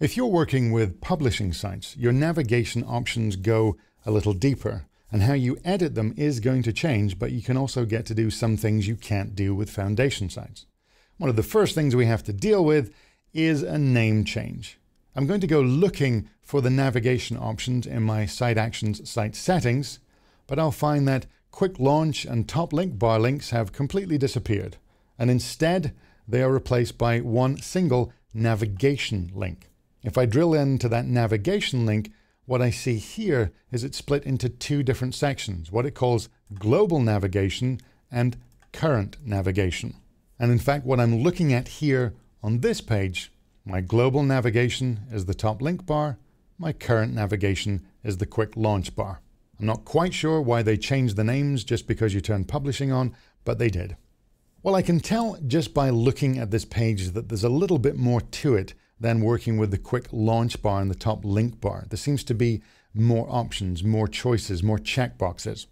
If you're working with publishing sites, your navigation options go a little deeper, and how you edit them is going to change, but you can also get to do some things you can't do with foundation sites. One of the first things we have to deal with is a name change. I'm going to go looking for the navigation options in my Site Actions site settings, but I'll find that Quick Launch and Top Link bar links have completely disappeared, and instead they are replaced by one single navigation link. If I drill into that navigation link, what I see here is it's split into two different sections, what it calls global navigation and current navigation. And in fact, what I'm looking at here on this page, my global navigation is the top link bar, my current navigation is the quick launch bar. I'm not quite sure why they changed the names just because you turned publishing on, but they did. Well, I can tell just by looking at this page that there's a little bit more to it than working with the quick launch bar and the top link bar. There seems to be more options, more choices, more checkboxes.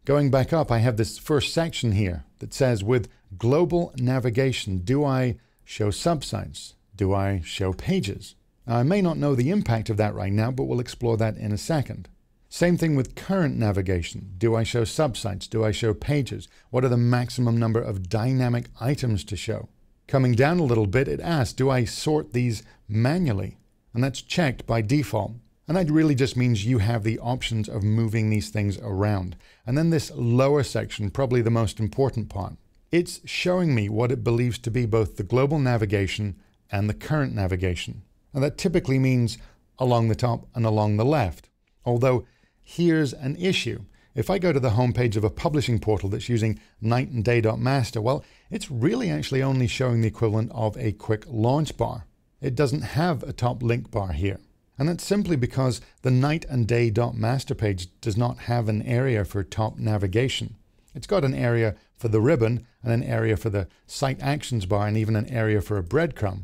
Going back up, I have this first section here that says, with global navigation, do I show subsites? Do I show pages? Now, I may not know the impact of that right now, but we'll explore that in a second. Same thing with current navigation. Do I show subsites? Do I show pages? What are the maximum number of dynamic items to show? Coming down a little bit, it asks, do I sort these manually? And that's checked by default. And that really just means you have the options of moving these things around. And then this lower section, probably the most important part. It's showing me what it believes to be both the global navigation and the current navigation. And that typically means along the top and along the left. Although here's an issue. If I go to the homepage of a publishing portal that's using nightandday.master, well, it's really actually only showing the equivalent of a quick launch bar. It doesn't have a top link bar here. And that's simply because the nightandday.master page does not have an area for top navigation. It's got an area for the ribbon and an area for the site actions bar and even an area for a breadcrumb,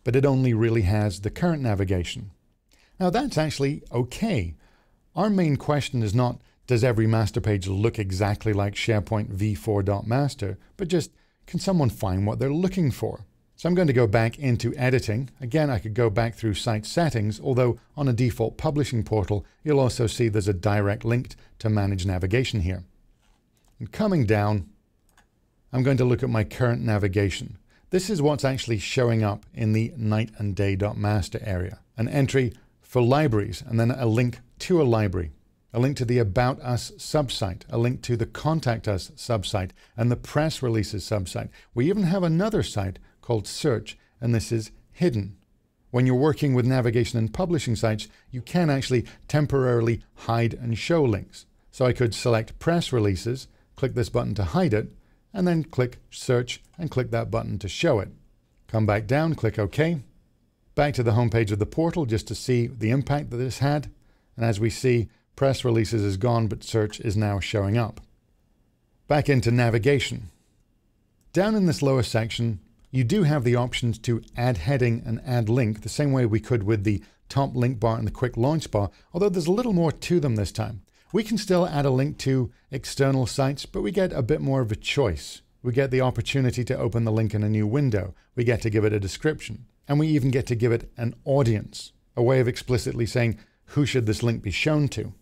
but it only really has the current navigation. Now that's actually okay. Our main question is not, does every master page look exactly like SharePoint v4.master, but just, can someone find what they're looking for? So I'm going to go back into editing. Again, I could go back through site settings, although on a default publishing portal, you'll also see there's a direct link to manage navigation here. And coming down, I'm going to look at my current navigation. This is what's actually showing up in the nightandday.master area. An entry for libraries, and then a link to a library, a link to the About Us subsite, a link to the Contact Us subsite, and the Press Releases subsite. We even have another site called Search, and this is hidden. When you're working with navigation and publishing sites, you can actually temporarily hide and show links. So I could select Press Releases, click this button to hide it, and then click Search and click that button to show it. Come back down, click OK. Back to the home page of the portal just to see the impact that this had. And as we see, Press Releases is gone, but Search is now showing up. Back into navigation. Down in this lower section, you do have the options to add heading and add link, the same way we could with the top link bar and the quick launch bar, although there's a little more to them this time. We can still add a link to external sites, but we get a bit more of a choice. We get the opportunity to open the link in a new window. We get to give it a description, and we even get to give it an audience, a way of explicitly saying, who should this link be shown to?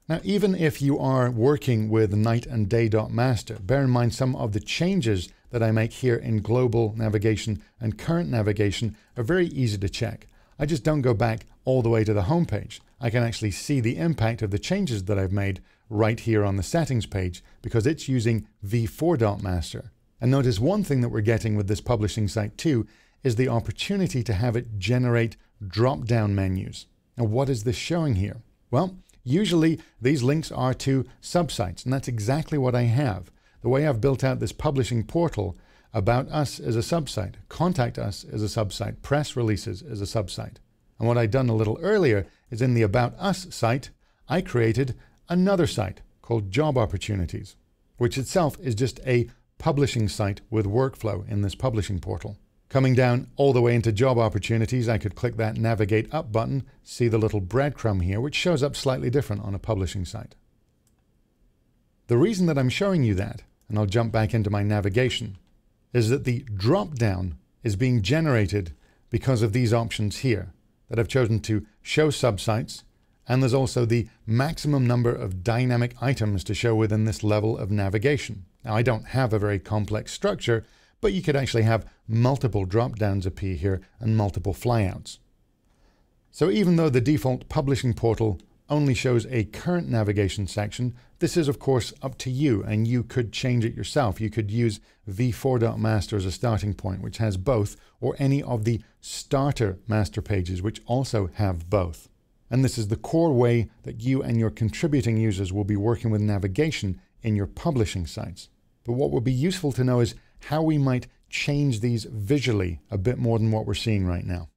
Now, even if you are working with nightandday.master, bear in mind some of the changes that I make here in global navigation and current navigation are very easy to check. I just don't go back all the way to the home page. I can actually see the impact of the changes that I've made right here on the settings page because it's using v4.master. And notice one thing that we're getting with this publishing site too is the opportunity to have it generate drop-down menus. Now, what is this showing here? Well, usually these links are to subsites, and that's exactly what I have. The way I've built out this publishing portal, About Us is a subsite, Contact Us is a subsite, Press Releases is a subsite. And what I'd done a little earlier is in the About Us site, I created another site called Job Opportunities, which itself is just a publishing site with workflow in this publishing portal. Coming down all the way into Job Opportunities, I could click that Navigate Up button, see the little breadcrumb here, which shows up slightly different on a publishing site. The reason that I'm showing you that, and I'll jump back into my navigation, is that the drop-down is being generated because of these options here. that I've chosen to show subsites, and there's also the maximum number of dynamic items to show within this level of navigation. Now, I don't have a very complex structure, but you could actually have multiple drop-downs appear here and multiple flyouts. So even though the default publishing portal only shows a current navigation section, this is of course up to you, and you could change it yourself. You could use v4.master as a starting point, which has both, or any of the starter master pages, which also have both. And this is the core way that you and your contributing users will be working with navigation in your publishing sites. But what would be useful to know is how we might change these visually a bit more than what we're seeing right now.